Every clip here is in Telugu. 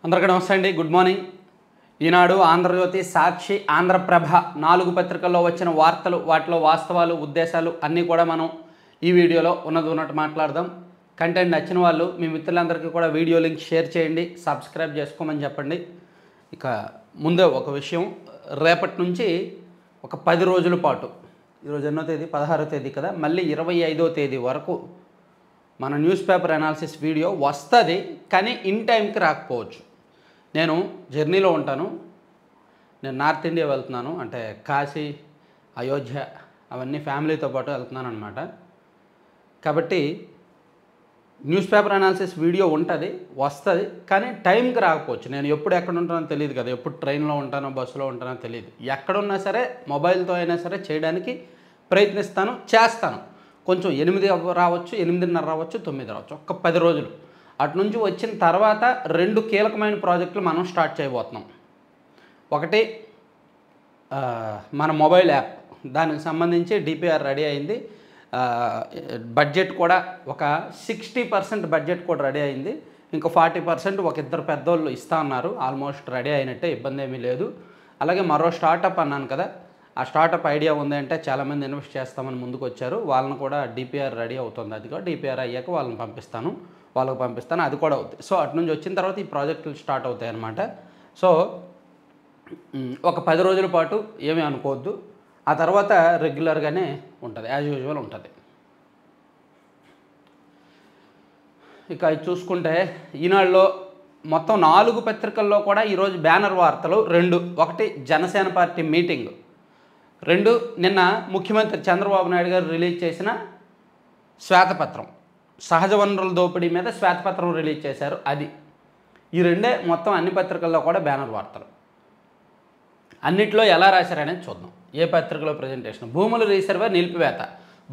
అందరికీ నమస్తే అండి. Good morning. ఈనాడు, ఆంధ్రజ్యోతి, సాక్షి, ఆంధ్రప్రభ 4 పత్రికల్లో వచ్చిన వార్తలు, వాటిలో వాస్తవాలు, ఉద్దేశాలు అన్నీ కూడా మనం ఈ వీడియోలో ఉన్నట్టు మాట్లాడదాం. కంటెంట్ నచ్చిన వాళ్ళు మీ మిత్రులందరికీ కూడా వీడియో లింక్ షేర్ చేయండి, సబ్స్క్రైబ్ చేసుకోమని చెప్పండి. ఇక ముందే ఒక విషయం, రేపటి నుంచి ఒక 10 రోజుల పాటు, ఈరోజు ఎన్నో తేదీ, 16వ తేదీ కదా, మళ్ళీ 25వ తేదీ వరకు మన న్యూస్ పేపర్ అనాలిసిస్ వీడియో వస్తుంది. కానీ ఇన్ టైంకి రాకపోవచ్చు. నేను జర్నీలో ఉంటాను. నేను నార్త్ ఇండియా వెళ్తున్నాను, అంటే కాశీ, అయోధ్య అవన్నీ ఫ్యామిలీతో పాటు వెళ్తున్నాను అనమాట. కాబట్టి న్యూస్ పేపర్ అనాలిసిస్ వీడియో ఉంటుంది, వస్తుంది, కానీ టైంకి రాకపోవచ్చు. నేను ఎప్పుడు ఎక్కడ ఉంటానో తెలియదు కదా, ఎప్పుడు ట్రైన్లో ఉంటానో బస్సులో ఉంటానో తెలియదు. ఎక్కడున్నా సరే మొబైల్తో అయినా సరే చేయడానికి ప్రయత్నిస్తాను, చేస్తాను. కొంచెం 8 రావచ్చు, 8:30 రావచ్చు, 9 రావచ్చు, ఒక్క 10 రోజులు. అటు నుంచి వచ్చిన తర్వాత 2 కీలకమైన ప్రాజెక్టులు మనం స్టార్ట్ చేయబోతున్నాం. ఒకటి మన మొబైల్ యాప్, దానికి సంబంధించి డిపిఆర్ రెడీ అయింది. బడ్జెట్ కూడా ఒక 60% బడ్జెట్ కూడా రెడీ అయింది. ఇంకా 40% ఒక 2 పెద్దోళ్ళు ఇస్తా అన్నారు. ఆల్మోస్ట్ రెడీ అయినట్టే, ఇబ్బంది ఏమీ లేదు. అలాగే మరో స్టార్టప్ అన్నాను కదా, ఆ స్టార్టప్ ఐడియా ఉంది అంటే చాలామంది ఇన్వెస్ట్ చేస్తామని ముందుకు వచ్చారు. వాళ్ళని కూడా డిపిఆర్ రెడీ అవుతుంది. అది కూడా డిపిఆర్ అయ్యాక వాళ్ళకి పంపిస్తాను, అది కూడా అవుతుంది. సో అటు నుంచి వచ్చిన తర్వాత ఈ ప్రాజెక్టులు స్టార్ట్ అవుతాయి అన్నమాట. సో ఒక 10 రోజుల పాటు ఏమీ అనుకోవద్దు. ఆ తర్వాత రెగ్యులర్గానే ఉంటుంది, యాజ్ యూజువల్ ఉంటుంది. ఇక ఇది చూసుకుంటే ఈనాడులో మొత్తం 4 పత్రికల్లో కూడా ఈరోజు బ్యానర్ వార్తలు 2. ఒకటి జనసేన పార్టీ మీటింగ్, 2 నిన్న ముఖ్యమంత్రి చంద్రబాబు నాయుడు గారు రిలీజ్ చేసిన శ్వేతపత్రం, సహజ వనరుల దోపిడీ మీద శ్వేతపత్రం రిలీజ్ చేశారు. అది ఈ 2 మొత్తం అన్ని పత్రికల్లో కూడా బ్యానర్ వార్తలు. అన్నిట్లో ఎలా రాశారనేది చూద్దాం. ఏ పత్రికలో ప్రజెంటేషన్, భూముల రీసర్వే నిలిపివేత,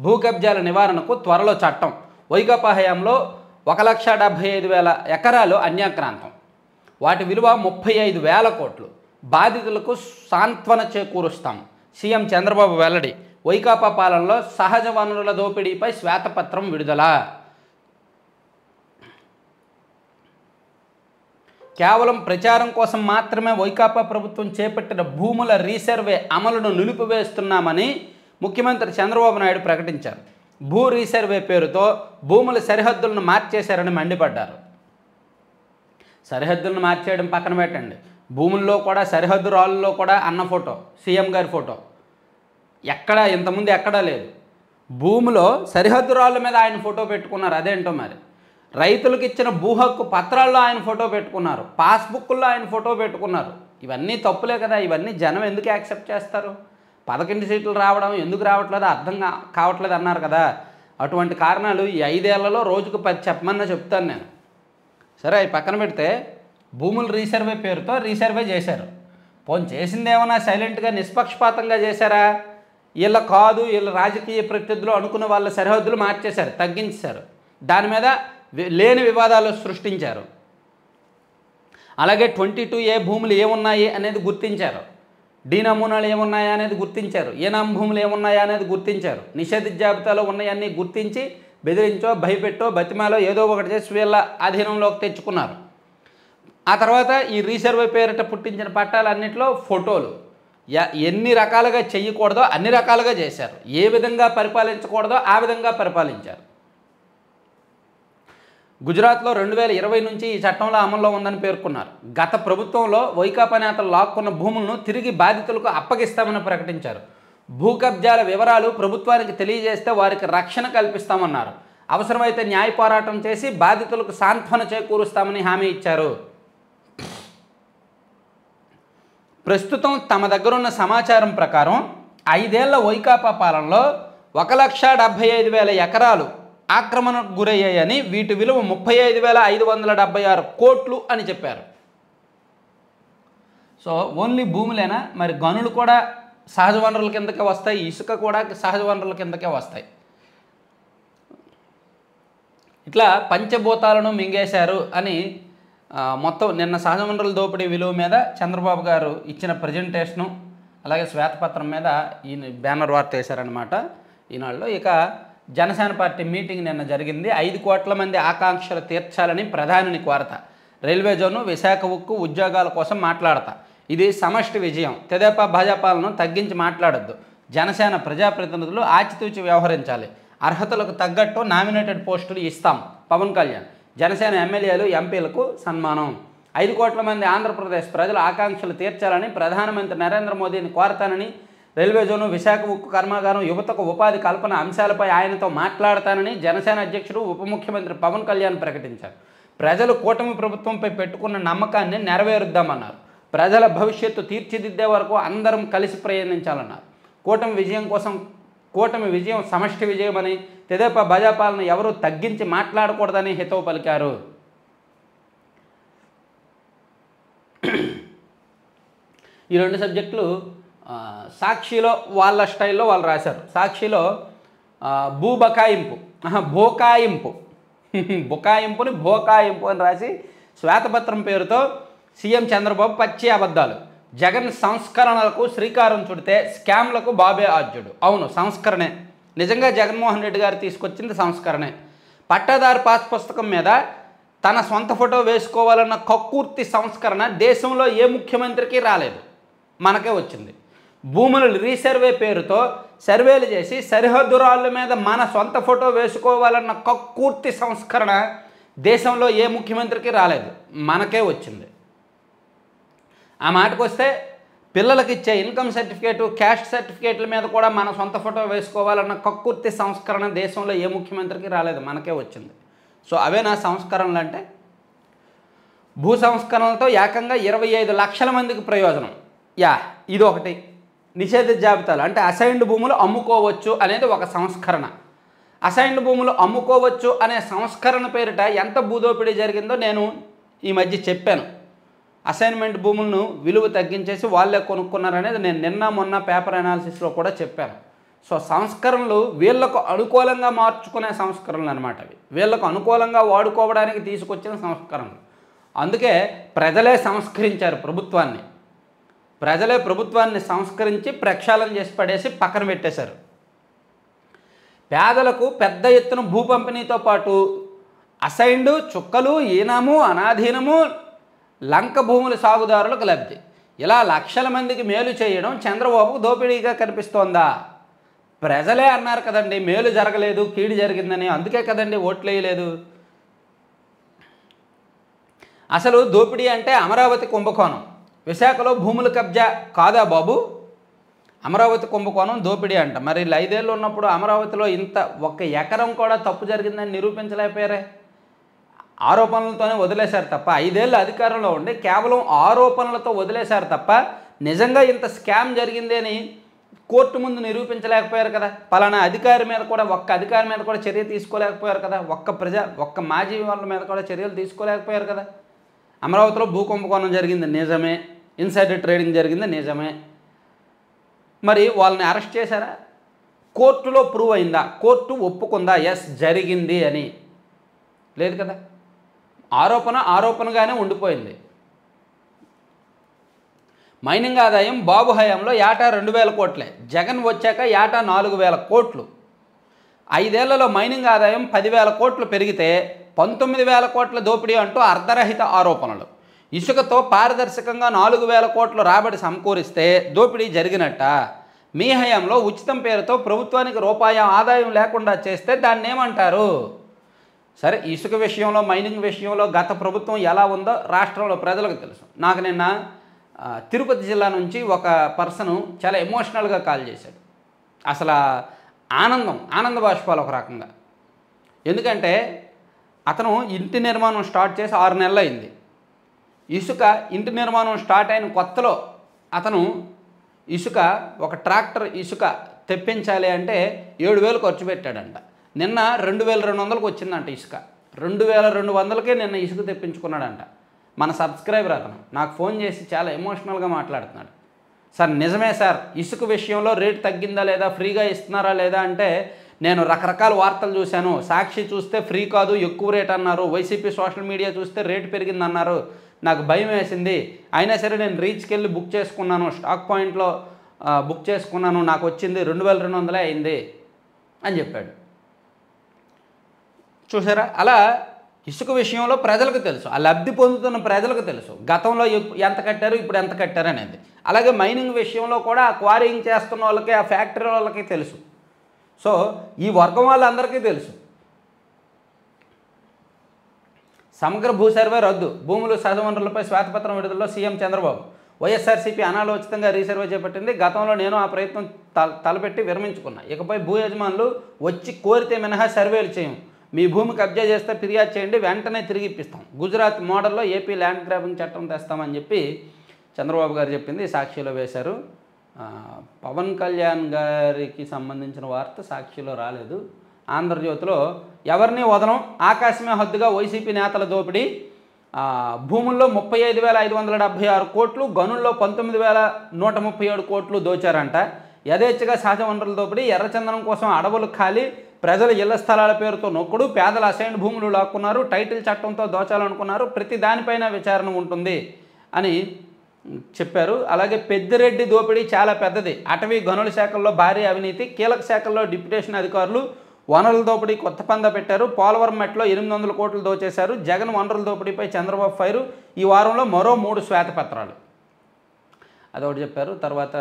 భూ కబ్జాల నివారణకు త్వరలో చట్టం, వైకాపా హయాంలో 1,75,000 ఎకరాలు అన్యాక్రాంతం, వాటి విలువ 35,000 కోట్లు, బాధితులకు సాంత్వన చేకూరుస్తాం, సీఎం చంద్రబాబు వెల్లడి, వైకాపా పాలనలో సహజ వనరుల దోపిడీపై శ్వేతపత్రం విడుదల. కేవలం ప్రచారం కోసం మాత్రమే వైకాపా ప్రభుత్వం చేపట్టిన భూముల రీసర్వే అమలును నిలిపివేస్తున్నామని ముఖ్యమంత్రి చంద్రబాబు నాయుడు ప్రకటించారు. భూ రీసర్వే పేరుతో భూముల సరిహద్దులను మార్చేశారని మండిపడ్డారు. సరిహద్దులను మార్చేయడం పక్కన పెట్టండి, భూముల్లో కూడా సరిహద్దు రాళ్ళలో కూడా అన్న ఫోటో, సీఎం గారి ఫోటో ఎక్కడా ఇంతకుముందు ఎక్కడా లేదు. భూమిలో సరిహద్దు రాళ్ళ మీద ఆయన ఫోటో పెట్టుకున్నారు. అదేంటో మరి. రైతులకు ఇచ్చిన భూ హక్కు పత్రాల్లో ఆయన ఫోటో పెట్టుకున్నారు, పాస్బుక్ల్లో ఆయన ఫోటో పెట్టుకున్నారు. ఇవన్నీ తప్పులే కదా. ఇవన్నీ జనం ఎందుకు యాక్సెప్ట్ చేస్తారు? 11 సీట్లు రావడం ఎందుకు రావట్లేదు అర్థం కావట్లేదు అన్నారు కదా. అటువంటి కారణాలు ఈ 5 ఏళ్లలో రోజుకు 10 చెప్పమన్నా చెప్తాను నేను. సరే, అవి పక్కన పెడితే భూముల రీసర్వే పేరుతో రీసర్వే చేశారు. పోనీ చేసింది ఏమన్నా సైలెంట్గా నిష్పక్షపాతంగా చేశారా? వీళ్ళ కాదు, వీళ్ళ రాజకీయ ప్రత్యర్థులు అనుకున్న వాళ్ళ సరిహద్దులు మార్చేశారు, తగ్గించారు. దాని మీద లేని వివాదాలు సృష్టించారు. అలాగే 22A భూములు ఏమున్నాయి అనేది గుర్తించారు, డి నమూనాలు ఏమున్నాయా అనేది గుర్తించారు, ఏ భూములు ఏమున్నాయా అనేది గుర్తించారు. నిషేధిత జాబితాలో ఉన్నాయన్నీ గుర్తించి బెదిరించో, భయపెట్టో, బతిమాలో ఏదో ఒకటి చేసి వీళ్ళ అధీనంలోకి తెచ్చుకున్నారు. ఆ తర్వాత ఈ రీసర్వే పేరిట పుట్టించిన పట్టాలన్నింటిలో ఫోటోలు ఎన్ని రకాలుగా చేయకూడదో అన్ని రకాలుగా చేశారు. ఏ విధంగా పరిపాలించకూడదో ఆ విధంగా పరిపాలించారు. గుజరాత్లో 2020 నుంచి ఈ చట్టంలో అమల్లో ఉందని పేర్కొన్నారు. గత ప్రభుత్వంలో వైకాపా నేతలు లాక్కున్న భూములను తిరిగి బాధితులకు అప్పగిస్తామని ప్రకటించారు. భూ కబ్జాల వివరాలు ప్రభుత్వానికి తెలియజేస్తే వారికి రక్షణ కల్పిస్తామన్నారు. అవసరమైతే న్యాయ పోరాటం చేసి బాధితులకు సాంత్వన చేకూరుస్తామని హామీ ఇచ్చారు. ప్రస్తుతం తమ దగ్గరున్న సమాచారం ప్రకారం 5 ఏళ్ల వైకాపా పాలనలో 1,75,000 ఎకరాలు ఆక్రమణకు గురయ్యాయని, వీటి విలువ 35,576 కోట్లు అని చెప్పారు. సో ఓన్లీ భూములేనా? మరి గనులు కూడా సహజ వనరుల కిందకే వస్తాయి, ఇసుక కూడా సహజ వనరుల కిందకే వస్తాయి. ఇట్లా పంచభూతాలను మింగేశారు అని మొత్తం నిన్న సహజ వనరుల దోపిడీ విలువ మీద చంద్రబాబు గారు ఇచ్చిన ప్రజెంటేషను, అలాగే శ్వేతపత్రం మీద ఈయన బ్యానర్ వార్త వేశారనమాట ఈనాడులో. ఇక జనసేన పార్టీ మీటింగ్ నిన్న జరిగింది. 5 కోట్ల మంది ఆకాంక్షలు తీర్చాలని ప్రధానిని కోరత. రైల్వే జోను, విశాఖ ఉక్కు ఉద్యోగాల కోసం మాట్లాడతా. ఇది సమష్టి విజయం. తెదేపా భాజపాలను తగ్గించి మాట్లాడొద్దు. జనసేన ప్రజాప్రతినిధులు ఆచితూచి వ్యవహరించాలి. అర్హతలకు తగ్గట్టు నామినేటెడ్ పోస్టులు ఇస్తాం. పవన్ కళ్యాణ్. జనసేన ఎమ్మెల్యేలు, ఎంపీలకు సన్మానం. 5 కోట్ల మంది ఆంధ్రప్రదేశ్ ప్రజల ఆకాంక్షలు తీర్చాలని ప్రధానమంత్రి నరేంద్ర మోదీని కోరతానని, రైల్వే జోను, విశాఖ ఉక్కు కర్మాగారం, యువతకు ఉపాధి కల్పన అంశాలపై ఆయనతో మాట్లాడతానని జనసేన అధ్యక్షుడు, ఉప ముఖ్యమంత్రి పవన్ కళ్యాణ్ ప్రకటించారు. ప్రజలు కూటమి ప్రభుత్వంపై పెట్టుకున్న నమ్మకాన్ని నెరవేరుద్దామన్నారు. ప్రజల భవిష్యత్తు తీర్చిదిద్దే వరకు అందరం కలిసి ప్రయత్నించాలన్నారు. కూటమి విజయం సమష్టి విజయమని, తెదేపా భాజపాలను ఎవరూ తగ్గించి మాట్లాడకూడదని హితవు పలికారు. ఈ 2 సబ్జెక్టులు సాక్షిలో వాళ్ళ స్టైల్లో వాళ్ళు రాశారు. సాక్షిలో బుకాయింపుని భోకాయింపు అని రాసి శ్వేతపత్రం పేరుతో సీఎం చంద్రబాబు పచ్చి అబద్ధాలు. జగన్ సంస్కరణలకు శ్రీకారం చుడితే స్కామ్లకు బాబే ఆద్యుడు. అవును, సంస్కరణే. నిజంగా జగన్మోహన్ రెడ్డి గారు తీసుకొచ్చింది సంస్కరణే. పట్టాదారు పాస్ పుస్తకం మీద తన సొంత ఫోటో వేసుకోవాలన్న కక్కుర్తి సంస్కరణ దేశంలో ఏ ముఖ్యమంత్రికి రాలేదు, మనకే వచ్చింది. భూముల రీసర్వే పేరుతో సర్వేలు చేసి సరిహద్దు రాళ్ళ మీద మన సొంత ఫోటో వేసుకోవాలన్న కక్కుర్తి సంస్కరణ దేశంలో ఏ ముఖ్యమంత్రికి రాలేదు, మనకే వచ్చింది. ఆ మాటకు వస్తే పిల్లలకి ఇచ్చే ఇన్కమ్ సర్టిఫికేటు, క్యాస్ట్ సర్టిఫికేట్ల మీద కూడా మన సొంత ఫోటో వేసుకోవాలన్న కక్కుర్తి సంస్కరణ దేశంలో ఏ ముఖ్యమంత్రికి రాలేదు, మనకే వచ్చింది. సో అవే నా సంస్కరణలు అంటే. భూ సంస్కరణలతో ఏకంగా 25 లక్షల మందికి ప్రయోజనం. ఇది ఒకటి. నిషేధిత జాబితాలు అంటే అసైన్డ్ భూములు అమ్ముకోవచ్చు అనేది ఒక సంస్కరణ. అసైన్డ్ భూములు అమ్ముకోవచ్చు అనే సంస్కరణ పేరిట ఎంత భూదోపిడీ జరిగిందో నేను ఈ మధ్య చెప్పాను. అసైన్మెంట్ భూములను విలువ తగ్గించేసి వాళ్ళే కొనుక్కున్నారనేది నేను నిన్న మొన్న పేపర్ అనాలిసిస్లో కూడా చెప్పాను. సో సంస్కరణలు వీళ్లకు అనుకూలంగా మార్చుకునే సంస్కరణలు అనమాట. అవి వీళ్లకు అనుకూలంగా వాడుకోవడానికి తీసుకొచ్చిన సంస్కరణలు. అందుకే ప్రజలే సంస్కరించారు ప్రభుత్వాన్ని. ప్రజలే ప్రభుత్వాన్ని సంస్కరించి ప్రక్షాళన చేసి పడేసి పక్కన పెట్టేశారు. పేదలకు పెద్ద ఎత్తున భూ పంపిణీతో పాటు అసైన్డ్, చుక్కలు, ఈనాము, అనాధీనము, లంక భూముల సాగుదారులకు లబ్ధి. ఇలా లక్షల మందికి మేలు చేయడం చంద్రబాబుకు దోపిడీగా కనిపిస్తోందా? ప్రజలే అన్నారు కదండి మేలు జరగలేదు, కీడు జరిగిందని. అందుకే కదండి ఓట్లు వేయలేదు. అసలు దోపిడీ అంటే అమరావతి కుంభకోణం, విశాఖలో భూముల కబ్జా కాదా బాబు? అమరావతి కుంభకోణం దోపిడీ అంట. మరి 5 ఏళ్ళు ఉన్నప్పుడు అమరావతిలో ఇంత 1 ఎకరం కూడా తప్పు జరిగిందని నిరూపించలేకపోయారే. ఆరోపణలతోనే వదిలేశారు తప్ప, 5 ఏళ్ళు అధికారంలో ఉండి కేవలం ఆరోపణలతో వదిలేశారు తప్ప నిజంగా ఇంత స్కామ్ జరిగింది అని కోర్టు ముందు నిరూపించలేకపోయారు కదా. పలానా అధికారి మీద కూడా, ఒక్క అధికారి మీద కూడా చర్య తీసుకోలేకపోయారు కదా. ఒక్క మాజీ వాళ్ళ మీద కూడా చర్యలు తీసుకోలేకపోయారు కదా. అమరావతిలో భూ కుంభకోణం జరిగింది నిజమే, ఇన్సైడర్ ట్రేడింగ్ జరిగింది నిజమే. మరి వాళ్ళని అరెస్ట్ చేశారా? కోర్టులో ప్రూవ్ అయిందా? కోర్టు ఒప్పుకుందా ఎస్ జరిగింది అని? లేదు కదా. ఆరోపణగానే ఉండిపోయింది. మైనింగ్ ఆదాయం బాబు హయాంలో ఏటా 2,000 కోట్లే, జగన్ వచ్చాక ఏటా 4,000 కోట్లు. 5 ఏళ్లలో మైనింగ్ ఆదాయం 10,000 కోట్లు పెరిగితే 19,000 కోట్ల దోపిడీ అంటూ అర్ధరహిత ఆరోపణలు. ఇసుకతో పారదర్శకంగా 4,000 కోట్లు రాబడి సమకూరిస్తే దోపిడీ జరిగినట్ట. మీ హయాంలో ఉచితం పేరుతో ప్రభుత్వానికి రూపాయి ఆదాయం లేకుండా చేస్తే దాన్ని ఏమంటారు? సరే, ఇసుక విషయంలో, మైనింగ్ విషయంలో గత ప్రభుత్వం ఎలా ఉందో రాష్ట్రంలో ప్రజలకు తెలుసు. నాకు నిన్న తిరుపతి జిల్లా నుంచి ఒక పర్సను చాలా ఎమోషనల్గా కాల్ చేశాడు. అసలు ఆనంద బాష్పాలు ఒక రకంగా. ఎందుకంటే అతను ఇంటి నిర్మాణం స్టార్ట్ చేసి 6 నెలలు అయింది. ఇంటి నిర్మాణం స్టార్ట్ అయిన కొత్తలో అతను ఒక ట్రాక్టర్ ఇసుక తెప్పించాలి అంటే 7,000 ఖర్చు పెట్టాడంట. నిన్న 2,200కి వచ్చిందంట ఇసుక. 2,200కే నిన్న ఇసుక తెప్పించుకున్నాడంట. మన సబ్స్క్రైబర్ అతను నాకు ఫోన్ చేసి చాలా ఎమోషనల్గా మాట్లాడుతున్నాడు. సార్ నిజమే సార్, ఇసుక విషయంలో రేటు తగ్గిందా లేదా, ఫ్రీగా ఇస్తున్నారా లేదా అంటే నేను రకరకాల వార్తలు చూశాను. సాక్షి చూస్తే ఫ్రీ కాదు ఎక్కువ రేట్ అన్నారు, వైసీపీ సోషల్ మీడియా చూస్తే రేటు పెరిగింది అన్నారు. నాకు భయం వేసింది. అయినా సరే నేను రీచ్కి వెళ్ళి బుక్ చేసుకున్నాను, స్టాక్ పాయింట్లో బుక్ చేసుకున్నాను, నాకు వచ్చింది 2,200 అయింది అని చెప్పాడు. చూసారా? అలా ఇసుక విషయంలో ప్రజలకు తెలుసు, ఆ లబ్ధి పొందుతున్న ప్రజలకు తెలుసు గతంలో ఎంత కట్టారు, ఇప్పుడు ఎంత కట్టారు అనేది. అలాగే మైనింగ్ విషయంలో కూడా ఆ క్వారీయింగ్ చేస్తున్న వాళ్ళకి, ఆ ఫ్యాక్టరీ వాళ్ళకి తెలుసు. సో ఈ వర్గం వాళ్ళందరికీ తెలుసు. సమగ్ర భూ సర్వే రద్దు, భూములు సహజ వనరులపై శ్వేతపత్రం విడుదలలో సీఎం చంద్రబాబు. వైఎస్ఆర్సీపీ అనాలోచితంగా రీసర్వే చేపట్టింది. గతంలో నేను ఆ ప్రయత్నం తలపెట్టి విరమించుకున్నా. ఇకపై భూ యజమానులు వచ్చి కోరితే మినహా సర్వేలు చేయం. మీ భూమి కబ్జా చేస్తే ఫిర్యాదు చేయండి, వెంటనే తిరిగి ఇప్పిస్తాం. గుజరాత్ మోడల్లో ఏపీ ల్యాండ్ గ్రాబింగ్ చట్టం తెస్తామని చెప్పి చంద్రబాబు గారు చెప్పింది సాక్షిలో వేశారు. పవన్ కళ్యాణ్ గారికి సంబంధించిన వార్త సాక్షిలో రాలేదు. ఆంధ్రజ్యోతిలో ఎవరిని వదలం, ఆకాశమే హద్దుగా వైసీపీ నేతల దోపిడీ, భూముల్లో 35,576 కోట్లు, గనుల్లో 19,137 కోట్లు దోచారంట. యథేచ్ఛగా సహజ వనరుల దోపిడీ, ఎర్రచందనం కోసం అడవులు ఖాళీ, ప్రజల ఇళ్ల స్థలాల పేరుతో నొక్కుడు, పేదల అసైన్ భూములు లాక్కున్నారు, టైటిల్ చట్టంతో దోచాలనుకున్నారు, ప్రతి దానిపైన విచారణ ఉంటుంది అని చెప్పారు. అలాగే పెద్దిరెడ్డి దోపిడీ చాలా పెద్దది, అటవీ గనుల శాఖల్లో భారీ అవినీతి, కీలక శాఖల్లో డిప్యుటేషన్ అధికారులు వనరుల దోపిడీ కొత్త పందా పెట్టారు, పోలవరం మెట్లో 800 కోట్లు దోచేశారు, జగన్ వనరుల దోపిడీపై చంద్రబాబు ఫైరు, ఈ వారంలో మరో 3 శ్వేతపత్రాలు, అదొకటి చెప్పారు. తర్వాత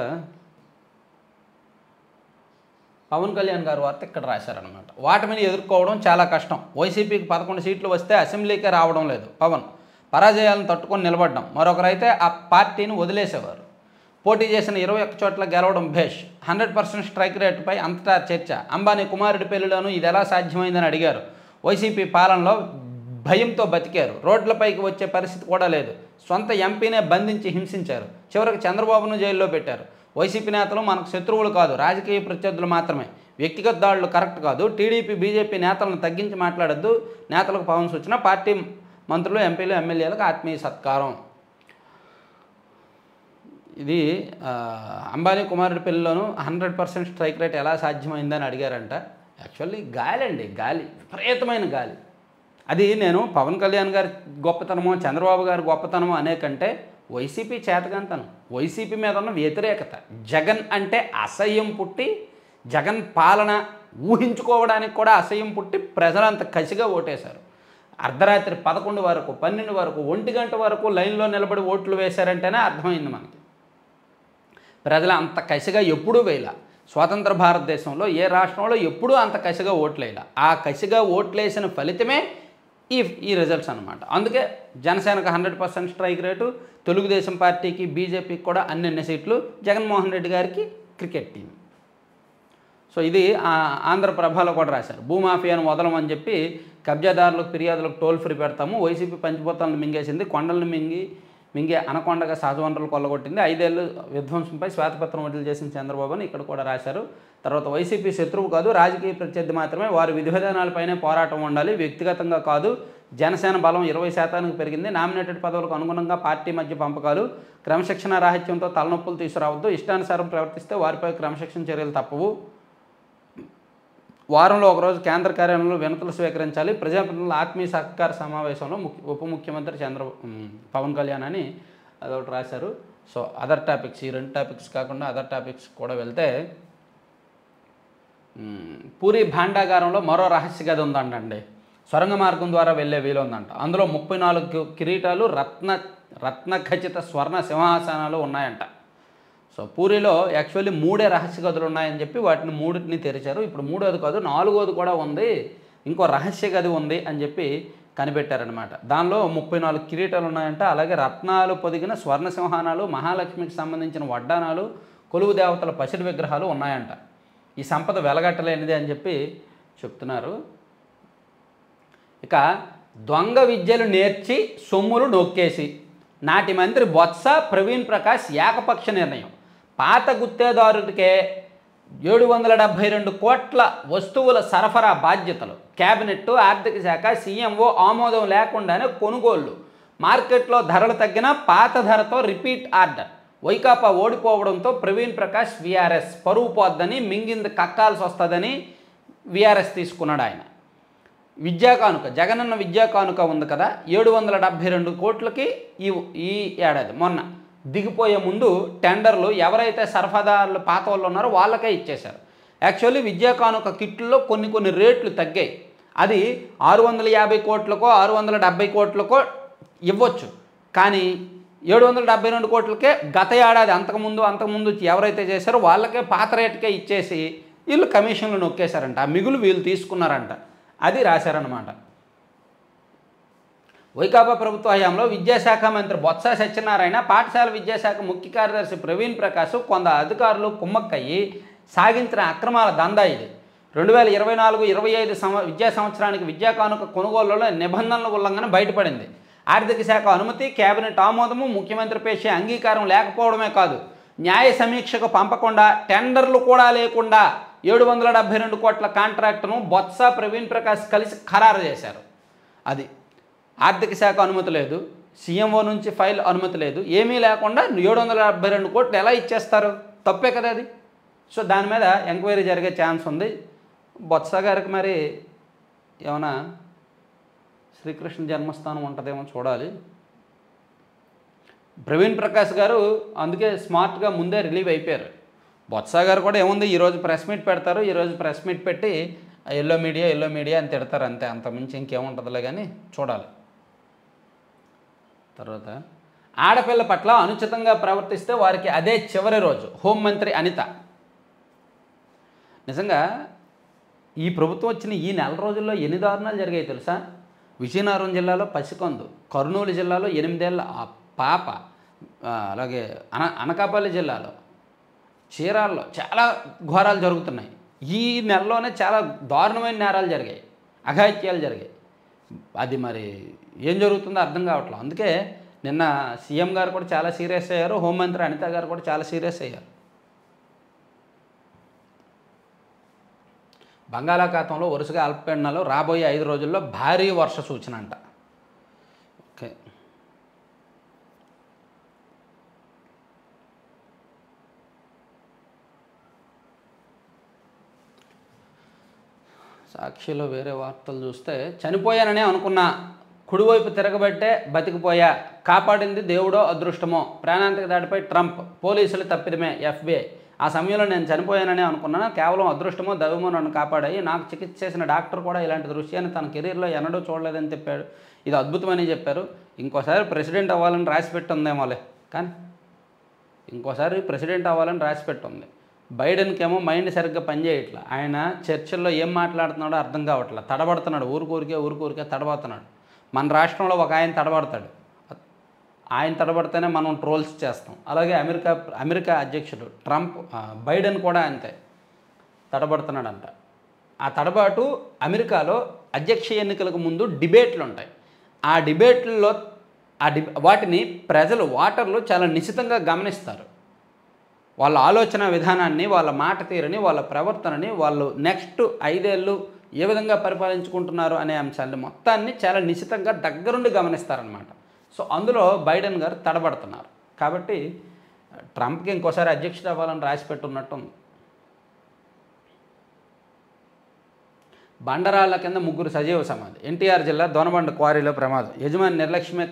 పవన్ కళ్యాణ్ గారు వార్త ఇక్కడ రాశారనమాట. వాటిని ఎదుర్కోవడం చాలా కష్టం, వైసీపీకి 11 సీట్లు వస్తే అసెంబ్లీకే రావడం లేదు పవన్, పరాజయాలను తట్టుకొని నిలబడ్డాం, మరొకరైతే ఆ పార్టీని వదిలేసేవారు, పోటీ చేసిన 21 చోట్ల గెలవడం భేష్, 100% స్ట్రైక్ రేటుపై అంతటా చర్చ, అంబానీ కుమారుడి పెళ్లిలోనూ ఇది ఎలా సాధ్యమైందని అడిగారు, వైసీపీ పాలనలో భయంతో బతికారు, రోడ్లపైకి వచ్చే పరిస్థితి కూడా లేదు, సొంత ఎంపీనే బంధించి హింసించారు, చివరికి చంద్రబాబును జైల్లో పెట్టారు, వైసీపీ నేతలు మనకు శత్రువులు కాదు, రాజకీయ ప్రత్యర్థులు మాత్రమే, వ్యక్తిగత దాడులు కరెక్ట్ కాదు, టీడీపీ బీజేపీ నేతలను తగ్గించి మాట్లాడొద్దు, నేతలకు పవన్ సూచన, పార్టీ మంత్రులు ఎంపీలు ఎమ్మెల్యేలకు ఆత్మీయ సత్కారం. ఇది అంబానీ కుమారుడి పెళ్లిలోనూ 100% స్ట్రైక్ రేట్ ఎలా సాధ్యమైందని అడిగారంట. యాక్చువల్లీ గాలి అండి, గాలి, విపరీతమైన గాలి. అది నేను పవన్ కళ్యాణ్ గారి గొప్పతనమో చంద్రబాబు గారి గొప్పతనమో అనే కంటే వైసీపీ చేతకంతనం, వైసీపీ మీద ఉన్న వ్యతిరేకత, జగన్ అంటే అసహ్యం పుట్టి, జగన్ పాలన ఊహించుకోవడానికి కూడా అసహ్యం పుట్టి ప్రజలంత కసిగా ఓటేశారు. అర్ధరాత్రి 11 వరకు 12 వరకు 1 గంట వరకు లైన్లో నిలబడి ఓట్లు వేశారంటేనే అర్థమైంది మనకి. ప్రజలు అంత కసిగా ఎప్పుడూ వేయాల, స్వతంత్ర భారతదేశంలో ఏ రాష్ట్రంలో ఎప్పుడూ అంత కసిగా ఓట్లేయాల, ఆ కసిగా ఓట్లేసిన ఫలితమే ఈ రిజల్ట్స్ అనమాట. అందుకే జనసేనకు 100% స్ట్రైక్ రేటు, తెలుగుదేశం పార్టీకి బీజేపీకి కూడా అన్ని సీట్లు, జగన్మోహన్ రెడ్డి గారికి క్రికెట్ టీం. సో ఇది ఆంధ్రప్రభలో కూడా రాశారు. భూమాఫియాను వదలమని చెప్పి కబ్జాదారులకు ఫిర్యాదులకు టోల్ ఫ్రీ పెడతాము, వైసీపీ పంచిపోతాలను మింగేసింది, కొండలను మింగే అనకొండగా సహజ వనరులు కొల్లగొట్టింది, 5 ఏళ్ళు విధ్వంసంపై శ్వేతపత్రం విడుదల చేసిన చంద్రబాబు అని ఇక్కడ కూడా రాశారు. తర్వాత వైసీపీ శత్రువు కాదు, రాజకీయ ప్రత్యర్థి మాత్రమే, వారి విధి విధానాలపైనే పోరాటం ఉండాలి, వ్యక్తిగతంగా కాదు, జనసేన బలం 20% పెరిగింది, నామినేటెడ్ పదవులకు అనుగుణంగా పార్టీ మధ్య పంపకాలు, క్రమశిక్షణ రాహిత్యంతో తలనొప్పులు తీసుకురావద్దు, ఇష్టానుసారం ప్రవర్తిస్తే వారిపై క్రమశిక్షణ చర్యలు తప్పవు, వారంలో ఒకరోజు కేంద్ర కార్యాలయంలో వినతులు స్వీకరించాలి, ప్రజాప్రతినిధుల ఆత్మీయ సహకార సమావేశంలో ఉప ముఖ్యమంత్రి పవన్ కళ్యాణ్ అని అదొకటి రాశారు. సో అదర్ టాపిక్స్, ఈ 2 టాపిక్స్ కాకుండా అదర్ టాపిక్స్ కూడా వెళ్తే, పూరి భాండాగారంలో మరో రహస్య గది ఉందంటండి, సొరంగ మార్గం ద్వారా వెళ్ళే వీలు ఉందంట, అందులో 34 కిరీటాలు, రత్నఖచిత స్వర్ణ సింహాసనాలు ఉన్నాయంట. సో పూరిలో యాక్చువల్లీ 3 రహస్య గదులు ఉన్నాయని చెప్పి వాటిని 3ని తెరిచారు. ఇప్పుడు 3వది కాదు 4వది కూడా ఉంది, ఇంకో రహస్య గది ఉంది అని చెప్పి కనిపెట్టారనమాట. దానిలో 34 కిరీటాలు ఉన్నాయంట. అలాగే రత్నాలు పొదిగిన స్వర్ణ సింహానాలు, మహాలక్ష్మికి సంబంధించిన వడ్డానాలు, కొలువు దేవతల పసిడి విగ్రహాలు ఉన్నాయంట. ఈ సంపద వెలగట్టలేనిది అని చెప్పి చెప్తున్నారు. ఇక దొంగ విద్యలు నేర్చి సొమ్ములు నొక్కేసి నాటి మంత్రి బొత్స ప్రవీణ్ ప్రకాష్ ఏకపక్ష నిర్ణయం, పాత గుత్తేదారుడికే 772 కోట్ల వస్తువుల సరఫరా బాధ్యతలు, కేబినెట్, ఆర్థిక శాఖ, సీఎంఓ ఆమోదం లేకుండానే కొనుగోళ్లు, మార్కెట్లో ధరలు తగ్గిన పాత ధరతో రిపీట్ ఆర్డర్, వైకాపా ఓడిపోవడంతో ప్రవీణ్ ప్రకాష్ వీఆర్ఎస్ పరువు పోద్దని, మింగింది కక్కాల్సి వస్తుందని వీఆర్ఎస్ తీసుకున్నాడు ఆయన. విద్యా కానుక, జగనన్న విద్యా కానుక ఉంది కదా, 772 కోట్లకి ఈ ఏడాది మొన్న దిగిపోయే ముందు టెండర్లు ఎవరైతే సరఫరాదారులు పాత వాళ్ళు ఉన్నారో వాళ్ళకే ఇచ్చేశారు. యాక్చువల్లీ విద్యా కానుక కిట్లలో కొన్ని రేట్లు తగ్గాయి, అది 650 కోట్లకో 670 కోట్లకో ఇవ్వచ్చు. కానీ 772 కోట్లకే గత ఏడాది అంతకుముందు ఎవరైతే చేశారో వాళ్ళకే పాత రేటుకే ఇచ్చేసి వీళ్ళు కమిషన్లు నొక్కేశారంట. ఆ మిగులు వీళ్ళు తీసుకున్నారంట. అది రాశారనమాట. వైకాపా ప్రభుత్వ హయాంలో విద్యాశాఖ మంత్రి బొత్స సత్యనారాయణ, పాఠశాల విద్యాశాఖ ముఖ్య కార్యదర్శి ప్రవీణ్ ప్రకాష్ కొందరు అధికారులు కుమ్మక్కయ్యి సాగించిన అక్రమాల దందా ఇది. 2024-25 విద్యా సంవత్సరానికి విద్యా కానుక కొనుగోలులో నిబంధనల ఉల్లంఘన బయటపడింది. ఆర్థిక శాఖ అనుమతి, కేబినెట్ ఆమోదము, ముఖ్యమంత్రి పేషే అంగీకారం లేకపోవడమే కాదు, న్యాయ సమీక్షకు పంపకుండా టెండర్లు కూడా లేకుండా 772 కోట్ల కాంట్రాక్టును బొత్స, ప్రవీణ్ ప్రకాష్ కలిసి ఖరారు చేశారు. అది ఆర్థిక శాఖ అనుమతి లేదు, సీఎంఓ నుంచి ఫైల్ అనుమతి లేదు, ఏమీ లేకుండా 772 కోట్లు ఎలా ఇచ్చేస్తారు? తప్పే కదా అది. సో దాని మీద ఎంక్వైరీ జరిగే ఛాన్స్ ఉంది. బొత్స గారికి మరి ఏమైనా శ్రీకృష్ణ జన్మస్థానం ఉంటుందేమో చూడాలి. ప్రవీణ్ ప్రకాష్ గారు అందుకే స్మార్ట్గా ముందే రిలీవ్ అయిపోయారు. బొత్స గారు కూడా ఏముంది, ఈరోజు ప్రెస్ మీట్ పెడతారు, ఈరోజు ప్రెస్ మీట్ పెట్టి ఎల్లో మీడియా అని తిడతారు అంతే, అంతమించి ఇంకేముంటుందిలే కానీ చూడాలి. తర్వాత ఆడపిల్ల పట్ల అనుచితంగా ప్రవర్తిస్తే వారికి అదే చివరి రోజు, హోంమంత్రి అనిత. నిజంగా ఈ ప్రభుత్వం వచ్చిన ఈ నెల రోజుల్లో ఎన్ని దారుణాలు జరిగాయి తెలుసా? విజయనగరం జిల్లాలో పసికందు, కర్నూలు జిల్లాలో 8 ఏళ్ల పాప, అలాగే అనకాపల్లి జిల్లాలో చీరాల్లో చాలా ఘోరాలు జరుగుతున్నాయి. ఈ నెలలోనే చాలా దారుణమైన నేరాలు జరిగాయి, అఘాయిత్యాలు జరిగాయి. అది మరి ఏం జరుగుతుందో అర్థం కావట్లేదు. అందుకే నిన్న సీఎం గారు కూడా చాలా సీరియస్ అయ్యారు, హోంమంత్రి అనిత గారు కూడా చాలా సీరియస్ అయ్యారు. బంగాళాఖాతంలో వరుసగా అల్పపీడనాలు, రాబోయే 5 రోజుల్లో భారీ వర్ష సూచన అంట. ఓకే, సాక్షిలో వేరే వార్తలు చూస్తే, చనిపోయాననే అనుకున్నా, కుడివైపు తిరగబట్టే బతికిపోయా, కాపాడింది దేవుడో అదృష్టమో, ప్రాణాంతక దాడిపై ట్రంప్, పోలీసులు తప్పిదమే FBI. ఆ సమయంలో నేను చనిపోయాననే అనుకున్నాను, కేవలం అదృష్టమో దైవమో నన్ను కాపాడాయి. నాకు చికిత్స చేసిన డాక్టర్ కూడా ఇలాంటి దృశ్యాన్ని తన కెరీర్లో ఎన్నడూ చూడలేదని చెప్పాడు. ఇది అద్భుతమని చెప్పారు. ఇంకోసారి ప్రెసిడెంట్ అవ్వాలని రాసిపెట్టి ఉందేమోలే, కానీ ఇంకోసారి ప్రెసిడెంట్ అవ్వాలని రాసిపెట్టి ఉంది. బైడెన్కి ఏమో మైండ్ సరిగ్గా పనిచేయట్లా. ఆయన చర్చల్లో ఏం మాట్లాడుతున్నాడో అర్థం కావట్లేదు, తడబడుతున్నాడు, ఊరికూరికే తడబడుతున్నాడు. మన రాష్ట్రంలో ఒక ఆయన తడబడతాడు, ఆయన తడబడితేనే మనం ట్రోల్స్ చేస్తాం. అలాగే అమెరికా అధ్యక్షుడు ట్రంప్, బైడెన్ కూడా అంతే తడబడుతున్నాడంట. ఆ తడబాటు అమెరికాలో అధ్యక్ష ఎన్నికలకు ముందు డిబేట్లు ఉంటాయి. ఆ డిబేట్లలో వాటిని ప్రజలు, ఓటర్లు చాలా నిశితంగా గమనిస్తారు. వాళ్ళ ఆలోచన విధానాన్ని, వాళ్ళ మాట తీరుని, వాళ్ళ ప్రవర్తనని, వాళ్ళు నెక్స్ట్ 5 ఏళ్ళు ఏ విధంగా పరిపాలించుకుంటున్నారు అనే అంశాన్ని మొత్తాన్ని చాలా నిశితంగా దగ్గరుండి గమనిస్తారనమాట. సో అందులో బైడెన్ గారు తడబడుతున్నారు. కాబట్టి ట్రంప్కి ఇంకోసారి అధ్యక్షుడు అవ్వాలని రాసిపెట్టున్నట్టు ఉంది. బండరాళ్ల కింద 3 సజీవ సమాధి. ఎన్టీఆర్ జిల్లా దొనబండ క్వారీలో ప్రమాదం. యజమాని నిర్లక్ష్యమే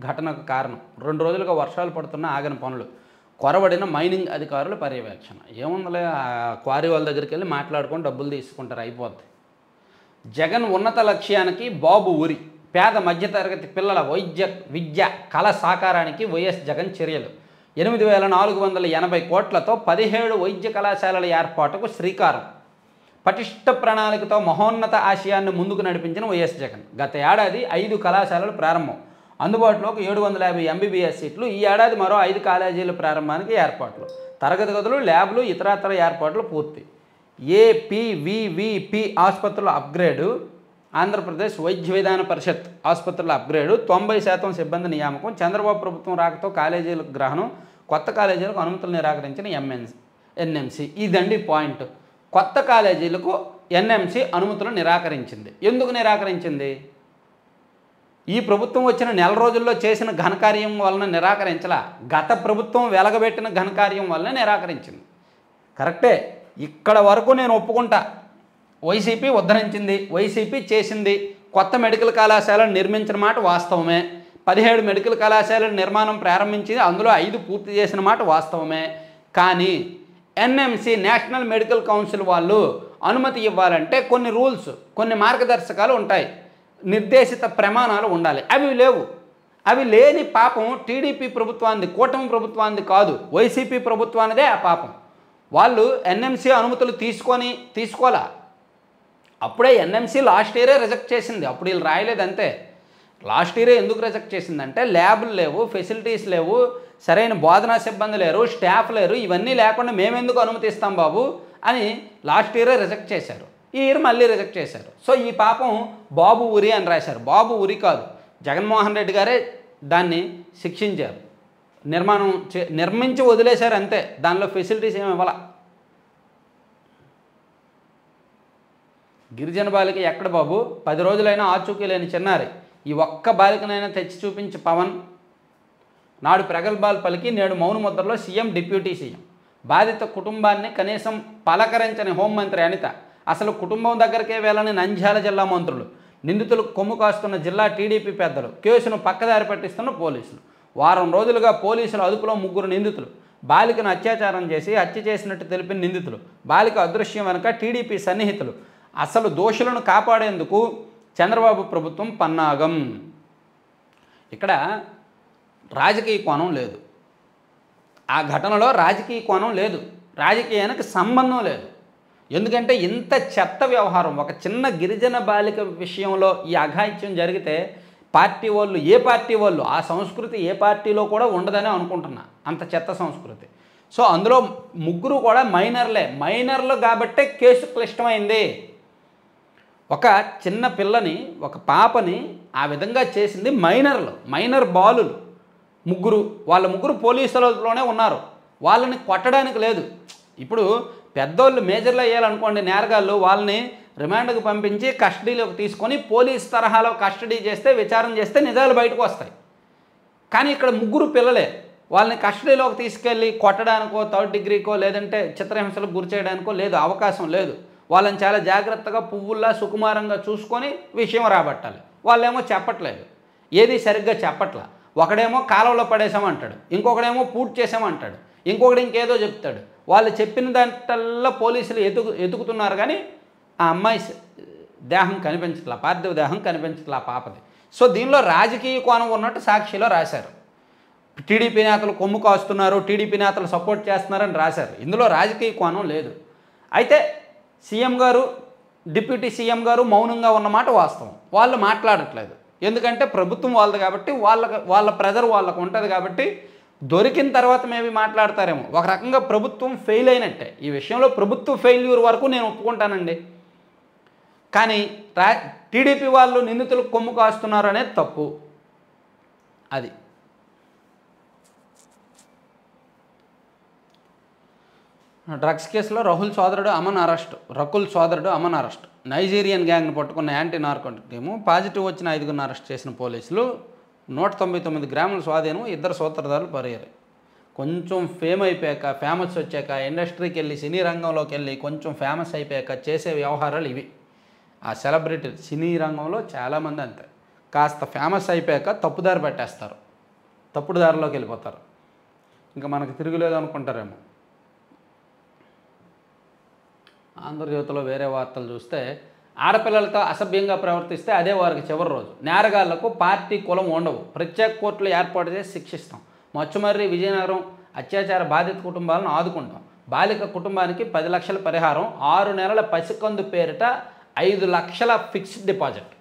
ఘటనకు కారణం. 2 రోజులుగా వర్షాలు పడుతున్న ఆగని పనులు. కొరబడిన మైనింగ్ అధికారుల పర్యవేక్షణ. ఏముందలే, ఆ క్వారీ వాళ్ళ దగ్గరికి వెళ్ళి మాట్లాడుకొని డబ్బులు తీసుకుంటారు, అయిపోద్ది. జగన్ ఉన్నత లక్ష్యానికి బాబు ఉరి. పేద మధ్యతరగతి పిల్లల విద్య కళ సాకారానికి వైఎస్ జగన్ చర్యలు. 8,480 కోట్లతో 17 వైద్య కళాశాలల ఏర్పాటుకు శ్రీకారం. పటిష్ట ప్రణాళికతో మహోన్నత ఆశయాన్ని ముందుకు నడిపించిన వైఎస్ జగన్. గత ఏడాది 5 కళాశాలలు ప్రారంభం. అందుబాటులోకి 750 MBBS సీట్లు. ఈ ఏడాది మరో 5 కాలేజీల ప్రారంభానికి ఏర్పాట్లు. తరగతి గదులు, ల్యాబ్లు, ఇతరత్ర ఏర్పాట్లు పూర్తి. APVVP ఆసుపత్రుల అప్గ్రేడు. ఆంధ్రప్రదేశ్ వైద్య విధాన పరిషత్ ఆసుపత్రుల అప్గ్రేడు. 90% సిబ్బంది నియామకం. చంద్రబాబు ప్రభుత్వం రాకతో కాలేజీలకు గ్రహణం. కొత్త కాలేజీలకు అనుమతులు నిరాకరించిన NMC. ఇదండి పాయింట్. కొత్త కాలేజీలకు NMC అనుమతులు నిరాకరించింది. ఎందుకు నిరాకరించింది? ఈ ప్రభుత్వం వచ్చిన నెల రోజుల్లో చేసిన ఘనకార్యం వలన నిరాకరించలా, గత ప్రభుత్వం వెలగబెట్టిన ఘనకార్యం వలన నిరాకరించింది. కరెక్టే, ఇక్కడ వరకు నేను ఒప్పుకుంటా. వైసీపీ ఉద్ధరించింది, వైసీపీ చేసింది. కొత్త మెడికల్ కళాశాలను నిర్మించిన మాట వాస్తవమే. 17 మెడికల్ కళాశాలల నిర్మాణం ప్రారంభించి అందులో 5 పూర్తి చేసిన మాట వాస్తవమే. కానీ NMC, నేషనల్ మెడికల్ కౌన్సిల్ వాళ్ళు అనుమతి ఇవ్వాలంటే కొన్ని రూల్స్, కొన్ని మార్గదర్శకాలు ఉంటాయి, నిర్దేశిత ప్రమాణాలు ఉండాలి. అవి లేవు. అవి లేని పాపం టీడీపీ ప్రభుత్వాన్ని, కూటమి ప్రభుత్వాన్ని కాదు, వైసీపీ ప్రభుత్వానిదే ఆ పాపం. వాళ్ళు ఎన్ఎంసీ అనుమతులు తీసుకోలా. అప్పుడే ఎన్ఎంసీ లాస్ట్ ఇయరే రిజెక్ట్ చేసింది. అప్పుడు వీళ్ళు రాయలేదు అంతే. లాస్ట్ ఇయరే ఎందుకు రిజెక్ట్ చేసిందంటే ల్యాబ్లు లేవు, ఫెసిలిటీస్ లేవు, సరైన బోధనా సిబ్బంది లేరు, స్టాఫ్ లేరు, ఇవన్నీ లేకుండా మేమెందుకు అనుమతిస్తాం బాబు అని లాస్ట్ ఇయరే రిజెక్ట్ చేశారు. ఈ ఇయర్ మళ్ళీ రిజెక్ట్ చేశారు. సో ఈ పాపం బాబు ఉరి అని రాశారు. బాబు ఉరి కాదు, జగన్మోహన్ రెడ్డి గారే దాన్ని శిక్షించారు. నిర్మించి వదిలేశారు అంతే. దానిలో ఫెసిలిటీస్ ఏమి ఇవ్వాల. గిరిజన బాలిక ఎక్కడ బాబు? 10 రోజులైనా ఆచూకీ లేని చిన్నారి. ఈ ఒక్క బాలికనైనా తెచ్చి చూపించి పవన్. నాడు ప్రగల్భాలు పలికి నేడు మౌన ముద్రలో సీఎం, డిప్యూటీ సీఎం. బాధిత కుటుంబాన్ని కనీసం పలకరించని హోంమంత్రి అనిత. అసలు కుటుంబం దగ్గరికే వెళ్ళని నంద్యాల జిల్లా మంత్రులు. నిందితులకు కొమ్ము కాస్తున్న జిల్లా టీడీపీ పెద్దలు. కేసును పక్కదారి పట్టిస్తున్న పోలీసులు. వారం రోజులుగా పోలీసుల అదుపులో 3 నిందితులు. బాలికను అత్యాచారం చేసి హత్య చేసినట్టు తెలిపిన నిందితులు. బాలిక అదృశ్యం వెనుక టీడీపీ సన్నిహితులు. అసలు దోషులను కాపాడేందుకు చంద్రబాబు ప్రభుత్వం పన్నాగం. ఇక్కడ రాజకీయ కోణం లేదు. ఆ ఘటనలో రాజకీయ కోణం లేదు, రాజకీయానికి సంబంధం లేదు. ఎందుకంటే ఇంత చెత్త వ్యవహారం, ఒక చిన్న గిరిజన బాలిక విషయంలో ఈ అఘాయిత్యం జరిగితే పార్టీ వాళ్ళు, ఏ పార్టీ వాళ్ళు, ఆ సంస్కృతి ఏ పార్టీలో కూడా ఉండదని అనుకుంటున్నా, అంత చెత్త సంస్కృతి. సో అందులో 3 కూడా మైనర్లు కాబట్టే కేసు క్లిష్టమైంది. ఒక చిన్న పిల్లని, ఒక పాపని ఆ విధంగా చేసింది మైనర్ బాలులు 3. వాళ్ళ 3 పోలీసులలోనే ఉన్నారు. వాళ్ళని కొట్టడానికి లేదు. ఇప్పుడు పెద్దోళ్ళు మేజర్లు అయ్యాలనుకోండి, నేరగాళ్ళు, వాళ్ళని రిమాండ్కి పంపించి కస్టడీలోకి తీసుకొని పోలీస్ తరహాలో కస్టడీ చేస్తే, విచారణ చేస్తే నిజాలు బయటకు వస్తాయి. కానీ ఇక్కడ 3 పిల్లలే. వాళ్ళని కస్టడీలోకి తీసుకెళ్ళి కొట్టడానికో, 3rd డిగ్రీకో, లేదంటే చిత్రహింసలకు గురి చేయడానికో లేదు, అవకాశం లేదు. వాళ్ళని చాలా జాగ్రత్తగా పువ్వుల్లా సుకుమారంగా చూసుకొని విషయం రాబట్టాలి. వాళ్ళేమో చెప్పట్లేదు, ఏది సరిగ్గా చెప్పట్లా. ఒకడేమో కాలువలో పడేసామంటాడు, ఇంకొకడేమో పూర్తి చేసామంటాడు, ఇంకొకటి ఇంకేదో చెప్తాడు. వాళ్ళు చెప్పిన దాంట్లో పోలీసులు ఎతుకుతున్నారు కానీ ఆ అమ్మాయి దేహం కనిపించట్లా, పార్థివ దేహం కనిపించట్లా పాపది. సో దీనిలో రాజకీయ కోణం ఉన్నట్టు సాక్షిలో రాశారు. టీడీపీ నేతలు కొమ్ము కాస్తున్నారు, టీడీపీ నేతలు సపోర్ట్ చేస్తున్నారని రాశారు. ఇందులో రాజకీయ కోణం లేదు. అయితే సీఎం గారు, డిప్యూటీ సీఎం గారు మౌనంగా ఉన్నమాట వాస్తవం. వాళ్ళు మాట్లాడట్లేదు. ఎందుకంటే ప్రభుత్వం వాళ్ళది కాబట్టి, వాళ్ళ ప్రెజర్ వాళ్ళకు ఉంటుంది కాబట్టి, దొరికిన తర్వాత మేబీ మాట్లాడతారేమో. ఒక రకంగా ప్రభుత్వం ఫెయిల్ అయినట్టే. ఈ విషయంలో ప్రభుత్వ ఫెయిల్యూర్ వరకు నేను ఒప్పుకుంటానండి. కానీ టీడీపీ వాళ్ళు నిందితులకు కొమ్ము కాస్తున్నారు అనేది తప్పు. అది డ్రగ్స్ కేసులో రకుల్ సోదరుడు అమన్ అరెస్ట్. నైజీరియన్ గ్యాంగ్ను పట్టుకున్న యాంటీ నార్కోటిక్ టీము పాజిటివ్ వచ్చిన 5గురిని అరెస్ట్ చేసిన పోలీసులు. 199 గ్రాముల స్వాధీనం, 2 సూత్రధారులు పరిహారం. కొంచెం ఫేమస్ వచ్చాక, ఇండస్ట్రీకి వెళ్ళి, సినీ రంగంలోకి వెళ్ళి కొంచెం ఫేమస్ అయిపోయాక చేసే వ్యవహారాలు ఇవి. ఆ సెలబ్రిటీ సినీ రంగంలో చాలామంది అంతే, కాస్త ఫేమస్ అయిపోయాక తప్పుదారి పెట్టేస్తారు, తప్పుడు దారిలోకి వెళ్ళిపోతారు. ఇంకా మనకు తిరుగులేదు అనుకుంటారేమో. ఆంధ్రజ్యోతిలో వేరే వార్తలు చూస్తే, ఆడపిల్లలతో అసభ్యంగా ప్రవర్తిస్తే అదే వారికి చివరి రోజు. నేరగాళ్లకు పార్టీ కులం ఉండవు, ప్రత్యేక కోర్టులు ఏర్పాటు చేసి శిక్షిస్తాం. మచ్చుమర్రి విజయనగరం అత్యాచార బాధిత కుటుంబాలను ఆదుకుంటాం. బాలిక కుటుంబానికి 10 లక్షల పరిహారం, 6 నెలల పసికందు పేరిట 5 లక్షల ఫిక్స్డ్ డిపాజిట్.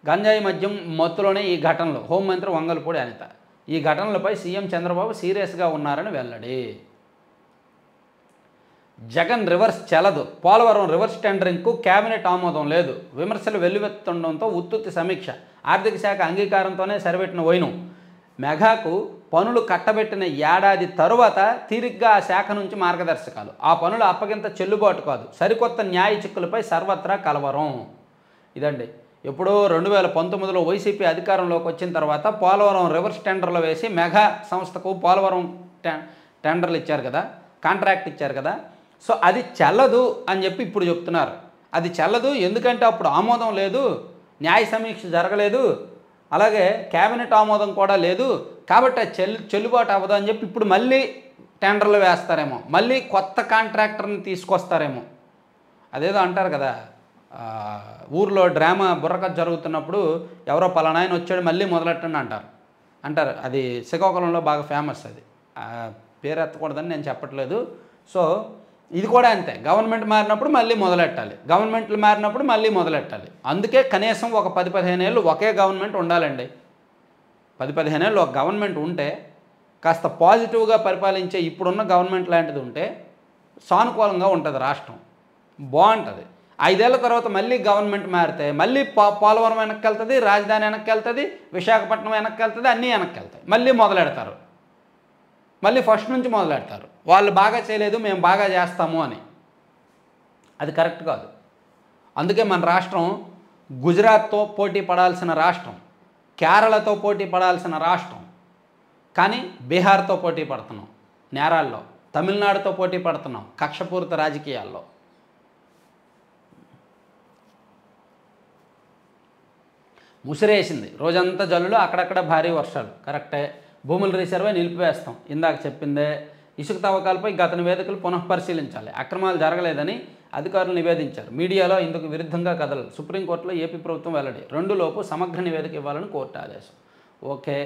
గంజాయి మద్యం మత్తులోనే ఈ ఘటనలు. హోంమంత్రి వంగలపూడి అనిత. ఈ ఘటనలపై సీఎం చంద్రబాబు సీరియస్గా ఉన్నారని వెల్లడి. జగన్ రివర్స్ చెలదు. పోలవరం రివర్స్ టెండరింగ్కు కేబినెట్ ఆమోదం లేదు. విమర్శలు వెల్లువెత్తుండడంతో ఉత్తుత్తి సమీక్ష. ఆర్థిక శాఖ అంగీకారంతోనే సరిపెట్టిన వైనం. మెగాకు పనులు కట్టబెట్టిన ఏడాది తరువాత తీరిగ్గా ఆ శాఖ నుంచి మార్గదర్శకాలు. ఆ పనుల అప్పగింత చెల్లుబాటు కాదు. సరికొత్త న్యాయ చిక్కులపై సర్వత్రా కలవరం. ఇదండి. ఎప్పుడో 2019లో వైసీపీ అధికారంలోకి వచ్చిన తర్వాత పోలవరం రివర్స్ టెండర్లు వేసి మెగా సంస్థకు పోలవరం టెండర్లు ఇచ్చారు కదా, కాంట్రాక్ట్ ఇచ్చారు కదా. సో అది చెల్లదు అని చెప్పి ఇప్పుడు చెప్తున్నారు. అది చెల్లదు ఎందుకంటే అప్పుడు ఆమోదం లేదు, న్యాయ సమీక్ష జరగలేదు, అలాగే కేబినెట్ ఆమోదం కూడా లేదు, కాబట్టి అది చెల్లుబాటు అవ్వదు అని చెప్పి ఇప్పుడు మళ్ళీ టెండర్లు వేస్తారేమో, మళ్ళీ కొత్త కాంట్రాక్టర్ని తీసుకొస్తారేమో. అదేదో అంటారు కదా, ఊర్లో డ్రామా బుర్రకథ జరుగుతున్నప్పుడు ఎవరో పలానాయన వచ్చాడు మళ్ళీ మొదలెట్టండి అంటారు. అది శ్రీకాకుళంలో బాగా ఫేమస్ అది. పేరు ఎత్తకూడదని నేను చెప్పట్లేదు. సో ఇది కూడా అంతే, గవర్నమెంట్ మారినప్పుడు మళ్ళీ మొదలెట్టాలి, గవర్నమెంట్లు మారినప్పుడు మళ్ళీ మొదలెట్టాలి. అందుకే కనీసం ఒక 10-15 ఏళ్ళు ఒకే గవర్నమెంట్ ఉండాలండి. 10-15 ఏళ్ళు ఒక గవర్నమెంట్ ఉంటే, కాస్త పాజిటివ్గా పరిపాలించే ఇప్పుడున్న గవర్నమెంట్ లాంటిది ఉంటే సానుకూలంగా ఉంటుంది, రాష్ట్రం బాగుంటుంది. 5 ఏళ్ల తర్వాత మళ్ళీ గవర్నమెంట్ మారితే మళ్ళీ పోలవరం వెనక్కి వెళ్తుంది, రాజధాని వెనక్కి వెళ్తుంది, విశాఖపట్నం వెనక్కి వెళ్తుంది, అన్నీ వెనక్కి వెళ్తాయి. మళ్ళీ మొదలెడతారు, మళ్ళీ ఫస్ట్ నుంచి మొదలెడతారు. వాళ్ళు బాగా చేయలేదు మేము బాగా చేస్తాము అని. అది కరెక్ట్ కాదు. అందుకే మన రాష్ట్రం గుజరాత్తో పోటీ పడాల్సిన రాష్ట్రం, కేరళతో పోటీ పడాల్సిన రాష్ట్రం, కానీ బీహార్తో పోటీ పడుతున్నాం నేరాల్లో, తమిళనాడుతో పోటీ పడుతున్నాం కక్షపూరిత రాజకీయాల్లో. ముసిరేసింది రోజంతా జల్లులు, అక్కడక్కడ భారీ వర్షాలు. కరెక్టే. భూముల రీసర్వే నిలిపివేస్తాం, ఇందాక చెప్పిందే. ఇసుక తవ్వకాలపై గత నివేదికలు పునఃపరిశీలించాలి, అక్రమాలు జరగలేదని అధికారులు నివేదించారు. మీడియాలో ఇందుకు విరుద్ధంగా కథలు. సుప్రీంకోర్టులో ఏపీ ప్రభుత్వం వెల్లడి, 2 లోపు సమగ్ర నివేదిక ఇవ్వాలని కోర్టు ఆదేశం. ఓకే.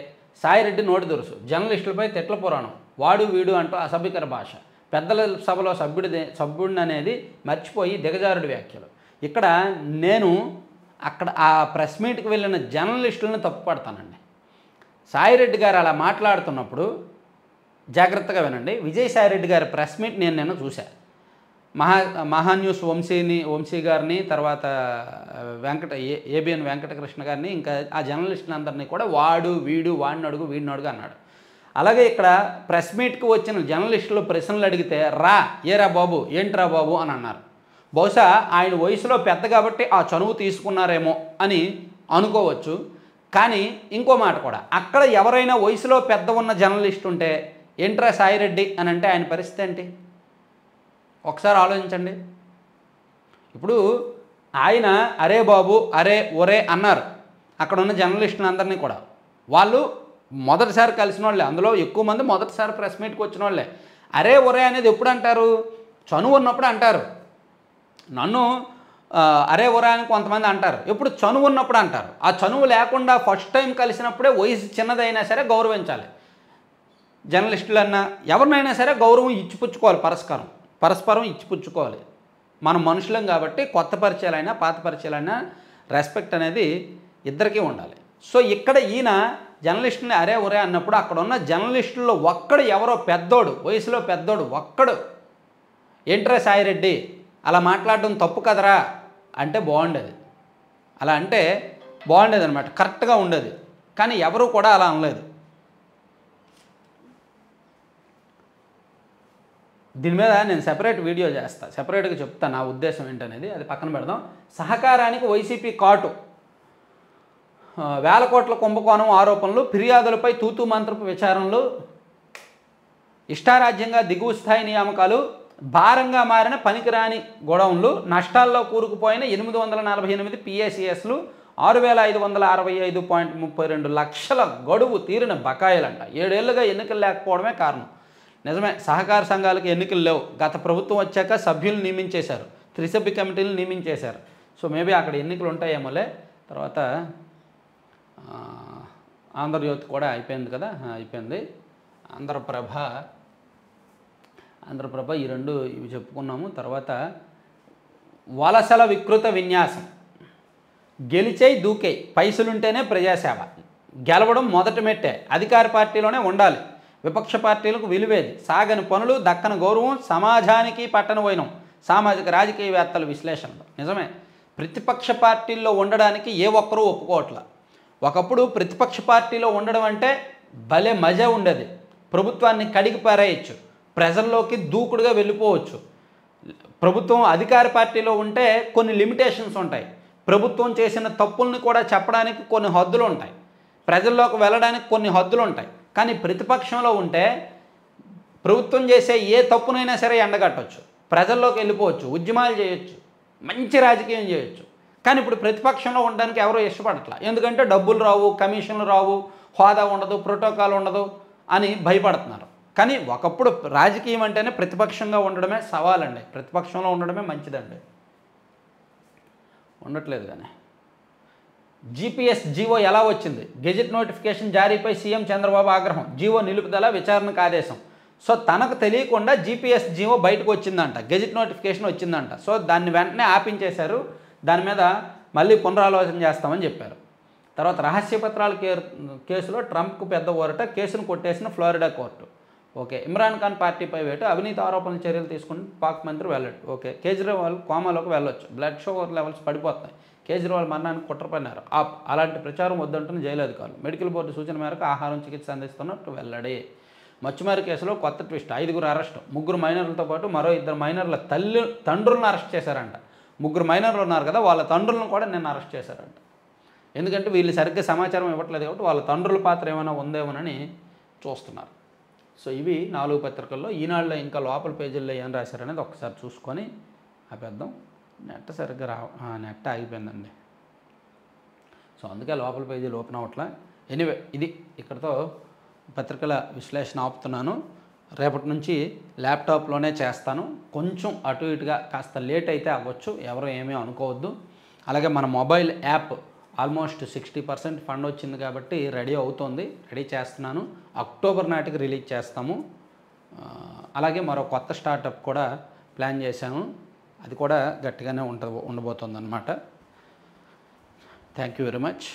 సాయిరెడ్డి నోటి దురుసు, జర్నలిస్టులపై తిట్ల పురాణం, వాడు వీడు అంటూ అసభ్యకర భాష, పెద్దల సభలో సభ్యుడిని అనేది మర్చిపోయి దిగజారుడి వ్యాఖ్యలు. ఇక్కడ నేను అక్కడ ఆ ప్రెస్ మీట్కి వెళ్ళిన జర్నలిస్టులను తప్పుపడతానండి. సాయిరెడ్డి గారు అలా మాట్లాడుతున్నప్పుడు జాగ్రత్తగా వినండి. విజయసాయిరెడ్డి గారి ప్రెస్ మీట్ నేను నిన్న చూశా. మహాన్యూస్ వంశీ గారిని, తర్వాత ఏబిఎన్ వెంకటకృష్ణ గారిని, ఇంకా ఆ జర్నలిస్టులు అందరినీ కూడా వాడు వీడు, వాడిని అడుగు వీడిని అడుగు అన్నాడు. అలాగే ఇక్కడ ప్రెస్ మీట్కి వచ్చిన జర్నలిస్టులు ప్రశ్నలు అడిగితే ఏరా బాబు ఏంట్రా బాబు అని అన్నారు. బహుశా ఆయన వయసులో పెద్ద కాబట్టి ఆ చనువు తీసుకున్నారేమో అని అనుకోవచ్చు. కానీ ఇంకో మాట కూడా, అక్కడ ఎవరైనా వయసులో పెద్ద ఉన్న జర్నలిస్ట్ ఉంటే ఏంట్రా సాయిరెడ్డి అని అంటే ఆయన పరిస్థితి ఏంటి ఒకసారి ఆలోచించండి. ఇప్పుడు ఆయన అరే బాబు అరే ఒరే అన్నారు అక్కడ ఉన్న జర్నలిస్టులు అందరినీ కూడా. వాళ్ళు మొదటిసారి కలిసిన వాళ్ళే, అందులో ఎక్కువ మంది మొదటిసారి ప్రెస్ మీట్కి వచ్చిన వాళ్ళే. అరే ఒరే అనేది ఎప్పుడు అంటారు? చనువు ఉన్నప్పుడు అంటారు. నన్ను అరే ఒరే అని కొంతమంది అంటారు, ఎప్పుడు చనువు ఉన్నప్పుడు అంటారు. ఆ చనువు లేకుండా ఫస్ట్ టైం కలిసినప్పుడే వయసు చిన్నదైనా సరే గౌరవించాలి. జర్నలిస్టులన్నా ఎవరినైనా సరే గౌరవం ఇచ్చిపుచ్చుకోవాలి, పరస్పరం ఇచ్చిపుచ్చుకోవాలి. మనం మనుషులం కాబట్టి కొత్త పరిచయాలైనా పాత పరిచయాలైనా రెస్పెక్ట్ అనేది ఇద్దరికీ ఉండాలి. సో ఇక్కడ ఈయన జర్నలిస్టుని అరే ఒరే అన్నప్పుడు అక్కడ ఉన్న జర్నలిస్టుల్లో ఒక్కడు ఎవరో పెద్దోడు, వయసులో పెద్దోడు ఒక్కడు ఏంట్రా సాయిరెడ్డి అలా మాట్లాడడం తప్పు కదరా అంటే బాగుండేది. అలా అంటే బాగుండేది అనమాట, కరెక్ట్గా ఉండేది. కానీ ఎవరు కూడా అలా అనలేదు. దీని మీద నేను సెపరేట్ వీడియో చేస్తాను, సెపరేట్గా చెప్తాను నా ఉద్దేశం ఏంటనేది. అది పక్కన పెడదాం. సహకారానికి వైసీపీ కాటు, 1000 కోట్ల కుంభకోణం ఆరోపణలు, ఫిర్యాదులపై తూతూ మంత్రపు విచారణలు, ఇష్టారాజ్యంగా దిగువ స్థాయి నియామకాలు, భారంగా మారిన పనికిరాని గొడవలు, నష్టాల్లో కూరుకుపోయిన 848 పిఏసిఎస్లు, 6565.32 లక్షల గడువు తీరిన బకాయిలంట. 7 ఏళ్లుగా ఎన్నికలు లేకపోవడమే కారణం. నిజమే, సహకార సంఘాలకు ఎన్నికలు లేవు. గత ప్రభుత్వం వచ్చాక సభ్యులు నియమించేశారు, 3 సభ్య కమిటీలు నియమించేశారు. సో మేబీ అక్కడ ఎన్నికలు ఉంటాయేమోలే. తర్వాత ఆంధ్రజ్యోతి కూడా అయిపోయింది కదా, అయిపోయింది. ఆంధ్రప్రభ ఈ 2 ఇవి చెప్పుకున్నాము. తర్వాత వలసల వికృత విన్యాసం, గెలిచేయి దూకేయి, పైసలుంటేనే ప్రజాసేవ, గెలవడం మొదటి మెట్టే, అధికార పార్టీలోనే ఉండాలి, విపక్ష పార్టీలకు విలువేది, సాగని పనులు దక్కన గౌరవం, సమాజానికి పట్టన పోయినం, సామాజిక రాజకీయవేత్తల విశ్లేషణలు. నిజమే, ప్రతిపక్ష పార్టీల్లో ఉండడానికి ఏ ఒక్కరూ ఒప్పుకోవట్ల. ఒకప్పుడు ప్రతిపక్ష పార్టీలో ఉండడం అంటే భలే మజా ఉండేది. ప్రభుత్వాన్ని కడిగి పారేయచ్చు, ప్రజల్లోకి దూకుడుగా వెళ్ళిపోవచ్చు. ప్రభుత్వం అధికార పార్టీలో ఉంటే కొన్ని లిమిటేషన్స్ ఉంటాయి. ప్రభుత్వం చేసిన తప్పుల్ని కూడా చెప్పడానికి కొన్ని హద్దులు ఉంటాయి, ప్రజల్లోకి వెళ్ళడానికి కొన్ని హద్దులు ఉంటాయి. కానీ ప్రతిపక్షంలో ఉంటే ప్రభుత్వం చేసే ఏ తప్పునైనా సరే ఎండగట్టవచ్చు, ప్రజల్లోకి వెళ్ళిపోవచ్చు, ఉద్యమాలు చేయొచ్చు, మంచి రాజకీయం చేయొచ్చు. కానీ ఇప్పుడు ప్రతిపక్షంలో ఉండడానికి ఎవరో ఇష్టపడట్లా. ఎందుకంటే డబ్బులు రావు, కమిషన్లు రావు, హోదా ఉండదు, ప్రోటోకాల్ ఉండదు అని భయపడుతున్నారు. కానీ ఒకప్పుడు రాజకీయం అంటేనే ప్రతిపక్షంగా ఉండడమే సవాలండి, ప్రతిపక్షంలో ఉండడమే మంచిదండి. ఉండట్లేదు. కానీ జీపీఎస్ జీవో ఎలా వచ్చింది? గెజెట్ నోటిఫికేషన్ జారీపై సీఎం చంద్రబాబు ఆగ్రహం, జీవో నిలుపుదల విచారణకు ఆదేశం. సో తనకు తెలియకుండా జీపీఎస్ జీవో బయటకు వచ్చిందంట, గెజెట్ నోటిఫికేషన్ వచ్చిందంట. సో దాన్ని వెంటనే ఆపించేశారు, దాని మీద మళ్ళీ పునరాలోచన చేస్తామని చెప్పారు. తర్వాత రహస్య పత్రాల కేసులో ట్రంప్కు పెద్ద ఊరట, కేసును కొట్టేసిన Florida court. Okay, Imran Khan పార్టీపై వేటు, అవినీతి ఆరోపణల చర్యలు తీసుకుని పాక్ మంత్రి వెళ్ళడు. ఓకే, కేజ్రీవాల్ కోమాలోకి వెళ్ళొచ్చు, బ్లడ్ షుగర్ లెవెల్స్ పడిపోతాయి, కేజ్రీవాల్ మరణానికి కుట్ర పన్నారు, అలాంటి ప్రచారం వద్దంటున్న జైలు అధికారులు. మెడికల్ బోర్డు సూచన మేరకు ఆహారం చికిత్స అందిస్తున్నట్టు వెల్లడి. మచ్చుమారి కేసులో కొత్త ట్విస్ట్, 5గురు అరెస్టు, 3 మైనర్లతో పాటు మరో 2 మైనర్ల తండ్రులను అరెస్ట్ చేశారంట. 3 మైనర్లు ఉన్నారు కదా, వాళ్ళ తండ్రులను కూడా నిన్న అరెస్ట్ చేశారంట. ఎందుకంటే వీళ్ళు సరిగ్గా సమాచారం ఇవ్వట్లేదు కాబట్టి వాళ్ళ తండ్రుల పాత్ర ఏమైనా ఉందేమోనని చూస్తున్నారు. సో ఇవి 4 పత్రికల్లో. ఈనాడులో ఇంకా లోపల పేజీల్లో ఏం రాశారనేది ఒకసారి చూసుకొని ఆపేద్దాం. నెట్ సరిగ్గా నెట్ ఆగిపోయిందండి. సో అందుకే లోపల పేజీలు ఓపెన్ అవ్వట్లా. ఎనీవే, ఇది ఇక్కడతో పత్రికల విశ్లేషణ ఆపుతున్నాను. రేపటి నుంచి ల్యాప్టాప్లోనే చేస్తాను. కొంచెం అటు ఇటుగా కాస్త లేట్ అయితే అవ్వచ్చు, ఎవరు ఏమీ అనుకోవద్దు. అలాగే మన మొబైల్ యాప్ ఆల్మోస్ట్ 60% ఫండ్ వచ్చింది కాబట్టి రెడీ అవుతోంది, రెడీ చేస్తున్నాను. అక్టోబర్ నాటికి రిలీజ్ చేస్తాము. అలాగే మరో కొత్త స్టార్టప్ కూడా ప్లాన్ చేశాను, అది కూడా గట్టిగానే ఉండబోతుంది అన్నమాట. Thank you very much.